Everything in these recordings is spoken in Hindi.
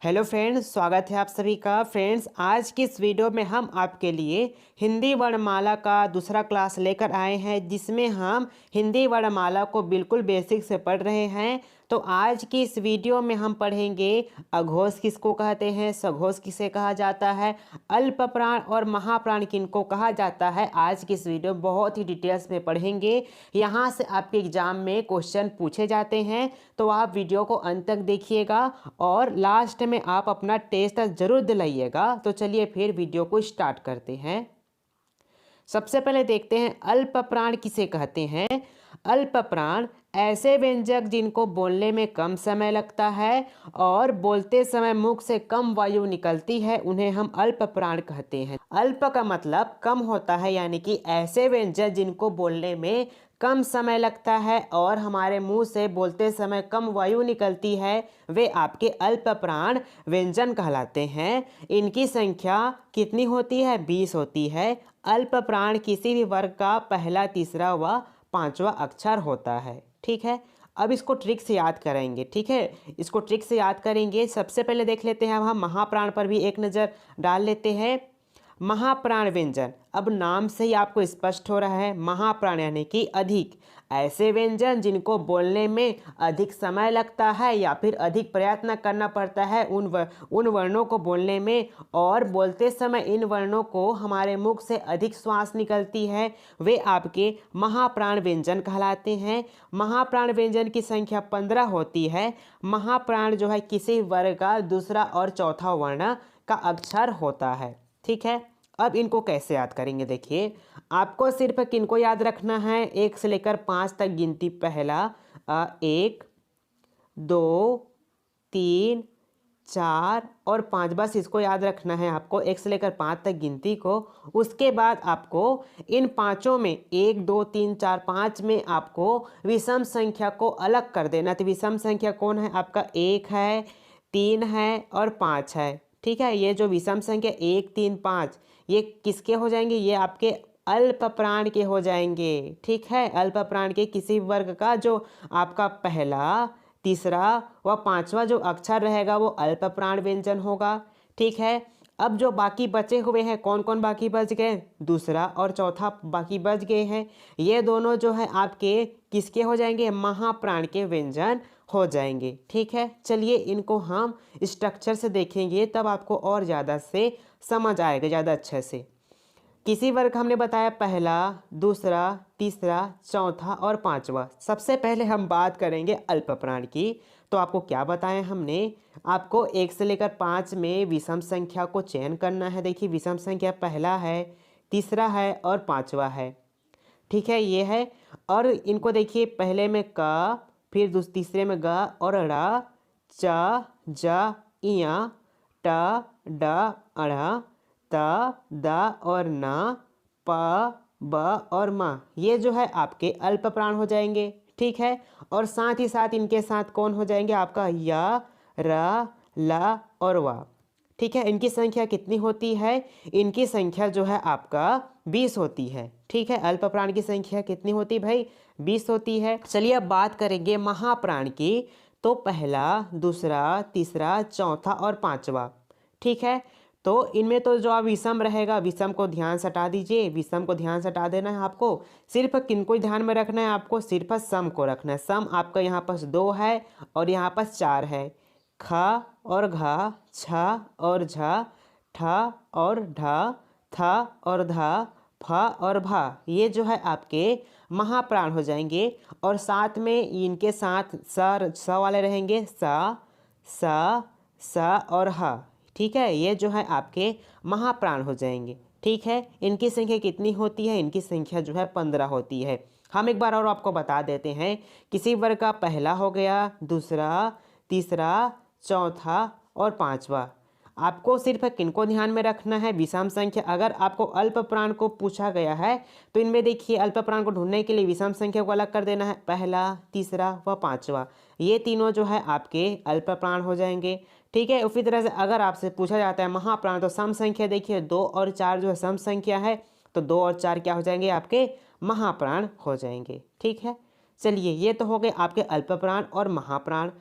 हेलो फ्रेंड्स, स्वागत है आप सभी का। फ्रेंड्स, आज की इस वीडियो में हम आपके लिए हिंदी वर्णमाला का दूसरा क्लास लेकर आए हैं, जिसमें हम हिंदी वर्णमाला को बिल्कुल बेसिक से पढ़ रहे हैं। तो आज की इस वीडियो में हम पढ़ेंगे अघोष किसको कहते हैं, सघोष किसे कहा जाता है, अल्प प्राण और महाप्राण किनको कहा जाता है। आज की इस वीडियो में बहुत ही डिटेल्स में पढ़ेंगे। यहाँ से आपके एग्जाम में क्वेश्चन पूछे जाते हैं, तो आप वीडियो को अंत तक देखिएगा और लास्ट में आप अपना टेस्ट जरूर दिलाइएगा। तो चलिए फिर वीडियो को स्टार्ट करते हैं। सबसे पहले देखते हैं अल्प प्राण किसे कहते हैं। अल्प प्राण ऐसे व्यंजक जिनको बोलने में कम समय लगता है और बोलते समय मुख से कम वायु निकलती है, उन्हें हम अल्प प्राण कहते हैं। अल्प का मतलब कम होता है, यानी कि ऐसे व्यंजक जिनको बोलने में कम समय लगता है और हमारे मुंह से बोलते समय कम वायु निकलती है, वे आपके अल्प प्राण व्यंजन कहलाते हैं। इनकी संख्या कितनी होती है? 20 होती है। अल्प प्राण किसी भी वर्ग का पहला, तीसरा व पांचवा अक्षर होता है। ठीक है, अब इसको ट्रिक से याद करेंगे। ठीक है, इसको ट्रिक से याद करेंगे। सबसे पहले देख लेते हैं, अब हम महाप्राण पर भी एक नज़र डाल लेते हैं। महाप्राण व्यंजन, अब नाम से ही आपको स्पष्ट हो रहा है, महाप्राण यानी कि अधिक। ऐसे व्यंजन जिनको बोलने में अधिक समय लगता है या फिर अधिक प्रयत्न करना पड़ता है उन वर्णों को बोलने में, और बोलते समय इन वर्णों को हमारे मुख से अधिक श्वास निकलती है, वे आपके महाप्राण व्यंजन कहलाते हैं। महाप्राण व्यंजन की संख्या 15 होती है। महाप्राण जो है किसी वर्ग का दूसरा और चौथा वर्ण का अक्षर होता है। ठीक है, अब इनको कैसे याद करेंगे? देखिए, आपको सिर्फ किनको याद रखना है, 1 से लेकर 5 तक गिनती। पहला 1, 2, 3, 4 और 5, बस इसको याद रखना है आपको, 1 से लेकर 5 तक गिनती को। उसके बाद आपको इन पांचों में 1, 2, 3, 4, 5 में आपको विषम संख्या को अलग कर देना। तो विषम संख्या कौन है? आपका 1 है, 3 है और 5 है। ठीक है, ये जो विषम संख्या 1, 3, 5 ये किसके हो जाएंगे? ये आपके अल्प प्राण के हो जाएंगे। ठीक है, अल्प प्राण के किसी वर्ग का जो आपका पहला, तीसरा व पांचवा जो अक्षर रहेगा वो अल्प प्राण व्यंजन होगा। ठीक है, अब जो बाकी बचे हुए हैं, कौन कौन बाकी बच गए? दूसरा और चौथा बाकी बच गए हैं। ये दोनों जो है आपके किसके हो जाएंगे? महाप्राण के व्यंजन हो जाएंगे। ठीक है, चलिए इनको हम स्ट्रक्चर से देखेंगे, तब आपको और ज़्यादा से समझ आएगा, ज़्यादा अच्छे से। किसी वर्ग हमने बताया पहला, दूसरा, तीसरा, चौथा और पांचवा। सबसे पहले हम बात करेंगे अल्प प्राण की। तो आपको क्या बताया हमने? आपको 1 से लेकर 5 में विषम संख्या को चयन करना है। देखिए, विषम संख्या पहला है, तीसरा है और पांचवा है। ठीक है, ये है। और इनको देखिए, पहले में क, फिर तीसरे में ग और ड़, च, ज, इया, ट, ड, अढ़, त, द और न, प, ब और म। ये जो है आपके अल्प प्राण हो जाएंगे। ठीक है, और साथ ही साथ इनके साथ कौन हो जाएंगे? आपका य, र, ल और व। ठीक है, इनकी संख्या कितनी होती है? इनकी संख्या जो है आपका 20 होती है। ठीक है, अल्प प्राण की संख्या कितनी होती है भाई? 20 होती है। चलिए अब बात करेंगे महाप्राण की। तो पहला, दूसरा, तीसरा, चौथा और पांचवा। ठीक है, तो इनमें तो जो विषम रहेगा, विषम को ध्यान से हटा दीजिए। विषम को ध्यान से हटा देना है आपको। सिर्फ किनको ध्यान में रखना है? आपको सिर्फ सम को रखना है। सम आपका यहाँ पास 2 है और यहाँ पास 4 है। ख और घ, छ और झ, ठ और ढ, थ और ध, फ और भ। ये जो है आपके महाप्राण हो जाएंगे। और साथ में इनके साथ स वाले रहेंगे, स और ह। ठीक है, ये जो है आपके महाप्राण हो जाएंगे। ठीक है, इनकी संख्या कितनी होती है? इनकी संख्या जो है 15 होती है। हम एक बार और आपको बता देते हैं। किसी वर्ग का पहला हो गया, दूसरा, तीसरा, चौथा और पांचवा। आपको सिर्फ किनको ध्यान में रखना है? विषम संख्या। अगर आपको अल्प प्राण को पूछा गया है तो इनमें देखिए, अल्प प्राण को ढूंढने के लिए विषम संख्या को अलग कर देना है। पहला, तीसरा व पांचवा, ये तीनों जो है आपके अल्प प्राण हो जाएंगे। ठीक है, उसी तरह से अगर आपसे पूछा जाता है महाप्राण, तो सम संख्या देखिए 2 और 4 जो है सम संख्या है, तो 2 और 4 क्या हो जाएंगे? आपके महाप्राण हो जाएंगे। ठीक है, चलिए ये तो हो गए आपके अल्प प्राण और महाप्राण।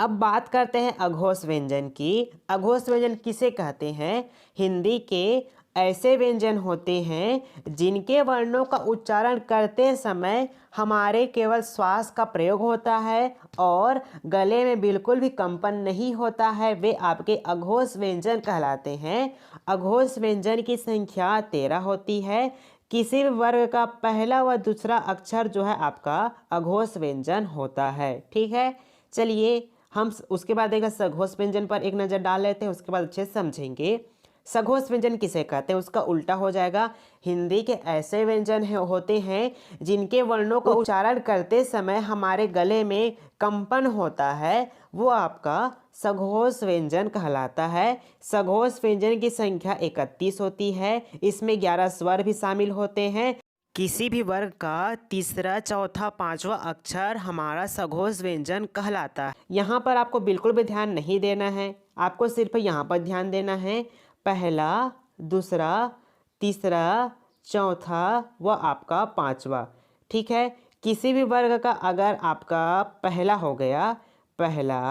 अब बात करते हैं अघोष व्यंजन की। अघोष व्यंजन किसे कहते हैं? हिंदी के ऐसे व्यंजन होते हैं जिनके वर्णों का उच्चारण करते समय हमारे केवल श्वास का प्रयोग होता है और गले में बिल्कुल भी कंपन नहीं होता है, वे आपके अघोष व्यंजन कहलाते हैं। अघोष व्यंजन की संख्या 13 होती है। किसी भी वर्ग का पहला व दूसरा अक्षर जो है आपका अघोष व्यंजन होता है। ठीक है, चलिए हम उसके बाद एक सघोष व्यंजन पर एक नज़र डाल लेते हैं, उसके बाद अच्छे से समझेंगे। सघोष व्यंजन किसे कहते हैं? उसका उल्टा हो जाएगा। हिंदी के ऐसे व्यंजन होते हैं जिनके वर्णों का उच्चारण करते समय हमारे गले में कंपन होता है, वो आपका सघोष व्यंजन कहलाता है। सघोष व्यंजन की संख्या 31 होती है। इसमें 11 स्वर भी शामिल होते हैं। किसी भी वर्ग का तीसरा, चौथा, पांचवा अक्षर हमारा सघोष व्यंजन कहलाता है। यहाँ पर आपको बिल्कुल भी ध्यान नहीं देना है, आपको सिर्फ यहाँ पर ध्यान देना है। पहला, दूसरा, तीसरा, चौथा व आपका पांचवा। ठीक है, किसी भी वर्ग का अगर आपका पहला हो गया, पहला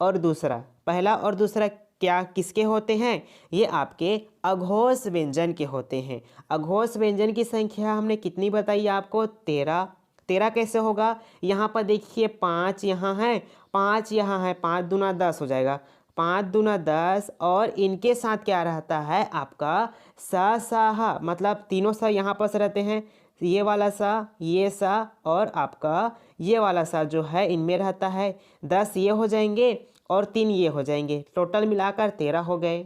और दूसरा, पहला और दूसरा क्या किसके होते हैं? ये आपके अघोष व्यंजन के होते हैं। अघोष व्यंजन की संख्या हमने कितनी बताई आपको? 13। 13 कैसे होगा? यहाँ पर देखिए 5 यहाँ है, 5 यहाँ है, 5 दूना 10 हो जाएगा, 5 दूना 10 और इनके साथ क्या रहता है आपका सा, सा, हा, मतलब तीनों सा यहाँ पर रहते हैं। ये वाला सा, ये सा और आपका ये वाला सा जो है इनमें रहता है। 10 ये हो जाएंगे और 3 ये हो जाएंगे, टोटल मिलाकर 13 हो गए।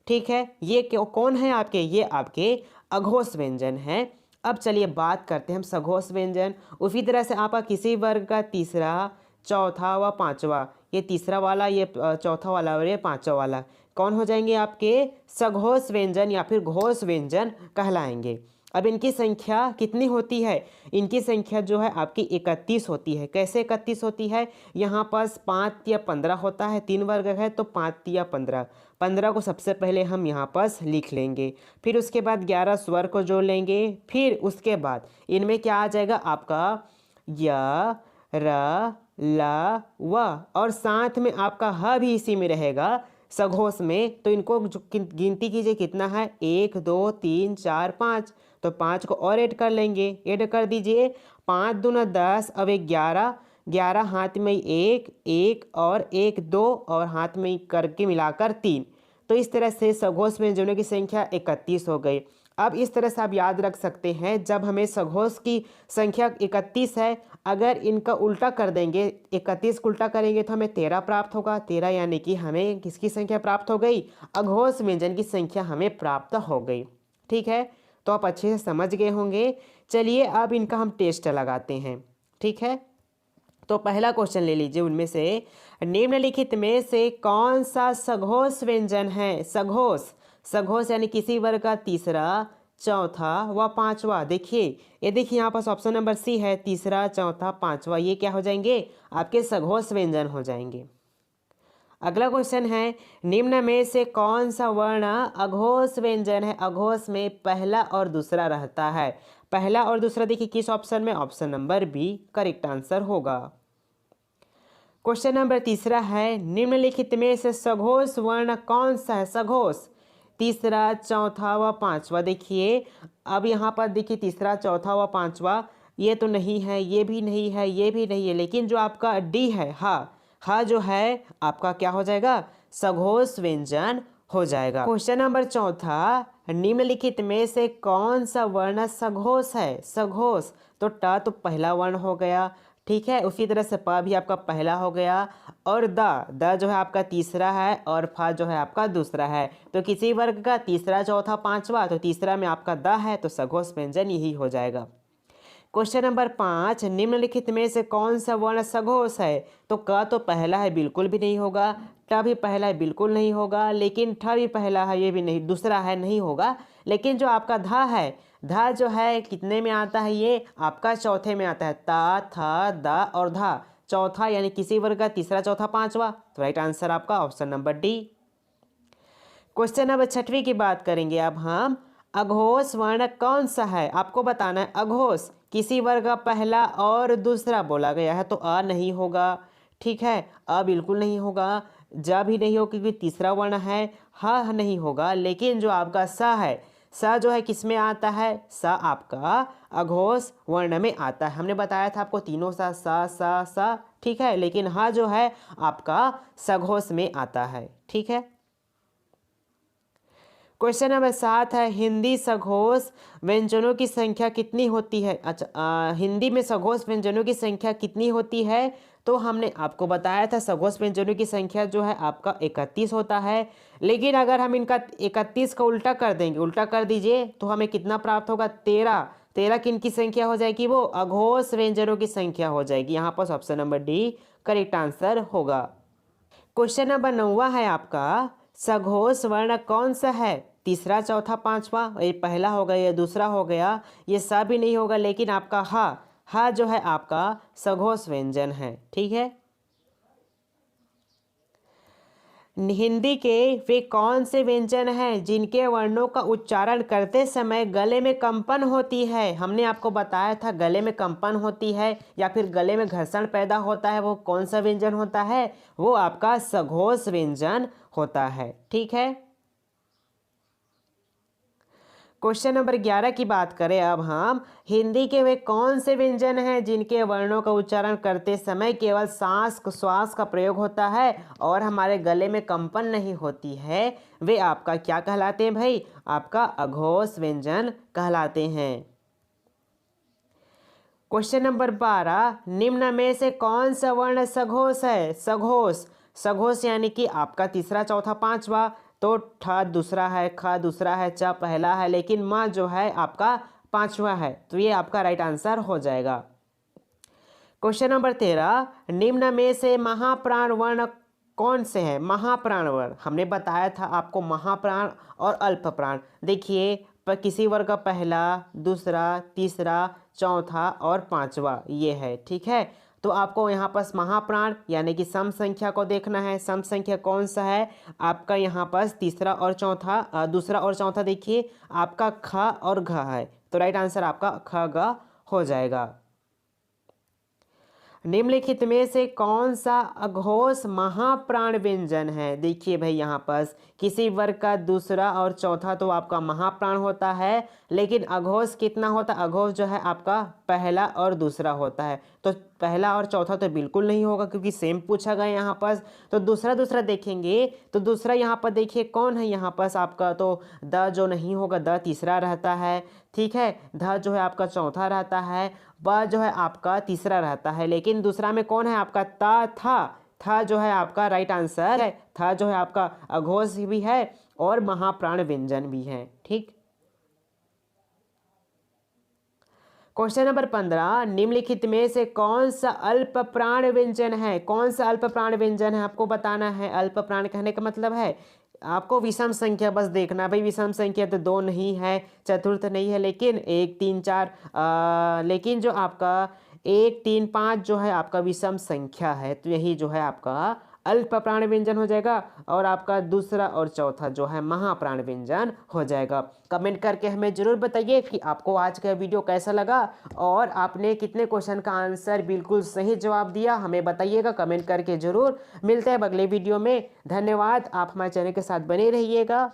ठीक है, ये कौन है आपके? ये आपके अघोष व्यंजन हैं। अब चलिए बात करते हैं हम सघोष व्यंजन। उसी तरह से आपका किसी वर्ग का तीसरा, चौथा व पांचवा, ये तीसरा वाला, ये चौथा वाला और ये पांचवा वाला कौन हो जाएंगे? आपके सघोष व्यंजन या फिर घोष व्यंजन कहलाएंगे। अब इनकी संख्या कितनी होती है? इनकी संख्या जो है आपकी 31 होती है। कैसे 31 होती है? यहाँ पास 5 या 15 होता है, 3 वर्ग है तो 5 या 15, 15 को सबसे पहले हम यहाँ पास लिख लेंगे, फिर उसके बाद 11 स्वर को जोड़ लेंगे, फिर उसके बाद इनमें क्या आ जाएगा आपका य, र, ला, व और साथ में आपका ह भी इसी में रहेगा सघोष में। तो इनको गिनती कीजिए कितना है? 1 2 3 4 5, तो 5 को और ऐड कर लेंगे, ऐड कर दीजिए। 5 दूना 10, अब 11, 11 हाथ में 1, 1 और 1 2 और हाथ में करके मिलाकर 3। तो इस तरह से सघोष व्यंजनों की संख्या 31 हो गई। अब इस तरह से आप याद रख सकते हैं, जब हमें सघोष की संख्या 31 है, अगर इनका उल्टा कर देंगे, 31 को उल्टा करेंगे तो हमें 13 प्राप्त होगा। 13 यानी कि हमें किसकी संख्या प्राप्त हो गई? अघोष व्यंजन की संख्या हमें प्राप्त हो गई। ठीक है, तो आप अच्छे से समझ गए होंगे। चलिए अब इनका हम टेस्ट लगाते हैं। ठीक है, तो पहला क्वेश्चन ले लीजिए, उनमें से निम्नलिखित में से कौन सा सघोष व्यंजन है? सघोष, सघोष यानी किसी वर्ग का तीसरा, चौथा व पांचवा। देखिए ये देखिए यहाँ पास ऑप्शन नंबर सी है, तीसरा, चौथा, पांचवा, ये क्या हो जाएंगे? आपके सघोष व्यंजन हो जाएंगे। अगला क्वेश्चन है, निम्न में से कौन सा वर्ण अघोष व्यंजन है? अघोष में पहला और दूसरा रहता है। पहला और दूसरा देखिए किस ऑप्शन में? Option number B correct answer होगा। क्वेश्चन नंबर तीसरा है, निम्नलिखित में से सघोष वर्ण कौन सा है? सघोष तीसरा, चौथा व पांचवा। देखिए अब यहाँ पर देखिए तीसरा, चौथा व पांचवा, ये तो नहीं है, ये भी नहीं है, ये भी नहीं है, लेकिन जो आपका डी है, हा जो है आपका क्या हो जाएगा? सघोष व्यंजन हो जाएगा। क्वेश्चन नंबर चौथा, निम्नलिखित में से कौन सा वर्ण सघोष है? सघोष, तो ट तो पहला वर्ण हो गया। ठीक है, उसी तरह से प भी आपका पहला हो गया और द जो है आपका तीसरा है और फा जो है आपका दूसरा है। तो किसी वर्ग का तीसरा, चौथा, पांचवा, तो तीसरा में आपका द है, तो सघोष व्यंजन यही हो जाएगा। क्वेश्चन नंबर 5, निम्नलिखित में से कौन सा वर्ण सघोष है? तो क तो पहला है, बिल्कुल भी नहीं होगा। ट भी पहला है, बिल्कुल नहीं होगा। लेकिन ठ भी पहला है, ये भी नहीं, दूसरा है, नहीं होगा। लेकिन जो आपका धा है, धा जो है कितने में आता है? ये आपका चौथे में आता है। ता, था, दा और धा, चौथा यानी किसी वर्ग का तीसरा, चौथा, पांचवा। तो राइट आंसर आपका option number D. Question number 6वीं की बात करेंगे अब हम। अघोष वर्ण कौन सा है? आपको बताना है। अघोष किसी वर्ग का पहला और दूसरा बोला गया है, तो अ नहीं होगा। ठीक है। अ बिल्कुल नहीं होगा, ज भी नहीं होगा क्योंकि तीसरा वर्ण है, ह नहीं होगा, लेकिन जो आपका स है, स जो है किस में आता है, स आपका अघोष वर्ण में आता है। हमने बताया था आपको तीनों स, ठीक है, लेकिन ह जो है आपका सघोष में आता है, ठीक है। क्वेश्चन नंबर 7 है, हिंदी सघोष व्यंजनों की संख्या कितनी होती है। अच्छा, हिंदी में सघोष व्यंजनों की संख्या कितनी होती है, तो हमने आपको बताया था सघोष व्यंजनों की संख्या जो है आपका 31 होता है। लेकिन अगर हम इनका 31 का उल्टा कर देंगे, उल्टा कर दीजिए, तो हमें कितना प्राप्त होगा, 13। 13 किन की संख्या हो जाएगी, वो अघोष व्यंजनों की संख्या हो जाएगी। यहाँ पर option number D correct answer होगा। क्वेश्चन नंबर 9 है आपका, सघोष वर्ण कौन सा है, तीसरा चौथा पांचवा, ये पहला हो गया, ये दूसरा हो गया, ये सा भी नहीं होगा, लेकिन आपका हा जो है आपका सघोष व्यंजन है, ठीक है। हिंदी के वे कौन से व्यंजन हैं जिनके वर्णों का उच्चारण करते समय गले में कंपन होती है। हमने आपको बताया था गले में कंपन होती है या फिर गले में घर्षण पैदा होता है, वो कौन सा व्यंजन होता है, वो आपका सघोष व्यंजन होता है, ठीक है। क्वेश्चन नंबर 11 की बात करें अब हम, हिंदी के वे कौन से व्यंजन हैं जिनके वर्णों का उच्चारण करते समय केवल श्वास का प्रयोग होता है और हमारे गले में कंपन नहीं होती है, वे आपका क्या कहलाते हैं भाई, आपका अघोष व्यंजन कहलाते हैं। क्वेश्चन नंबर 12, निम्न में से कौन सा वर्ण सघोष है। सघोष, सघोष यानी कि आपका तीसरा चौथा पांचवा, तो ठ दूसरा है, ख दूसरा है, च पहला है, लेकिन म जो है आपका पांचवा है, तो ये आपका राइट आंसर हो जाएगा। क्वेश्चन नंबर 13, निम्न में से महाप्राण वर्ण कौन से हैं। महाप्राण वर्ण हमने बताया था आपको, महाप्राण और अल्प प्राण। देखिए, किसी वर्ग का पहला, दूसरा, तीसरा, चौथा और पांचवा ये है, ठीक है। तो आपको यहाँ पर महाप्राण यानी कि सम संख्या को देखना है। सम संख्या कौन सा है आपका, यहाँ पर तीसरा और चौथा, दूसरा और चौथा देखिए आपका ख और घ है, तो राइट आंसर आपका ख ग हो जाएगा। निम्नलिखित में से कौन सा अघोष महाप्राण व्यंजन है। देखिए भाई, यहाँ पर किसी वर्ग का दूसरा और चौथा तो आपका महाप्राण होता है, लेकिन अघोष कितना होता है, अघोष जो है आपका पहला और दूसरा होता है। तो पहला और चौथा तो बिल्कुल नहीं होगा क्योंकि सेम पूछा गया यहाँ पर। तो दूसरा देखेंगे, तो दूसरा यहाँ पर देखिए कौन है, यहाँ पर आपका तो द जो नहीं होगा, द तीसरा रहता है, ठीक है। ध जो है आपका चौथा रहता है, ब जो है आपका तीसरा रहता है, लेकिन दूसरा में कौन है आपका था जो है आपका राइट आंसर है। था जो है आपका अघोष भी है और महाप्राण व्यंजन भी है, ठीक। क्वेश्चन नंबर 15, निम्नलिखित में से कौन सा अल्प प्राण व्यंजन है। कौन सा अल्प प्राण व्यंजन है आपको बताना है। अल्प प्राण कहने का मतलब है आपको विषम संख्या बस देखना। भाई विषम संख्या तो 2 नहीं है, चतुर्थ नहीं है, लेकिन 1 3 4, लेकिन जो आपका 1 3 5 जो है आपका विषम संख्या है, तो यही जो है आपका अल्प प्राण व्यंजन हो जाएगा और आपका दूसरा और चौथा जो है महाप्राण व्यंजन हो जाएगा। कमेंट करके हमें जरूर बताइए कि आपको आज का वीडियो कैसा लगा और आपने कितने क्वेश्चन का आंसर बिल्कुल सही जवाब दिया, हमें बताइएगा कमेंट करके जरूर। मिलते हैं अगले वीडियो में। धन्यवाद, आप हमारे चैनल के साथ बने रहिएगा।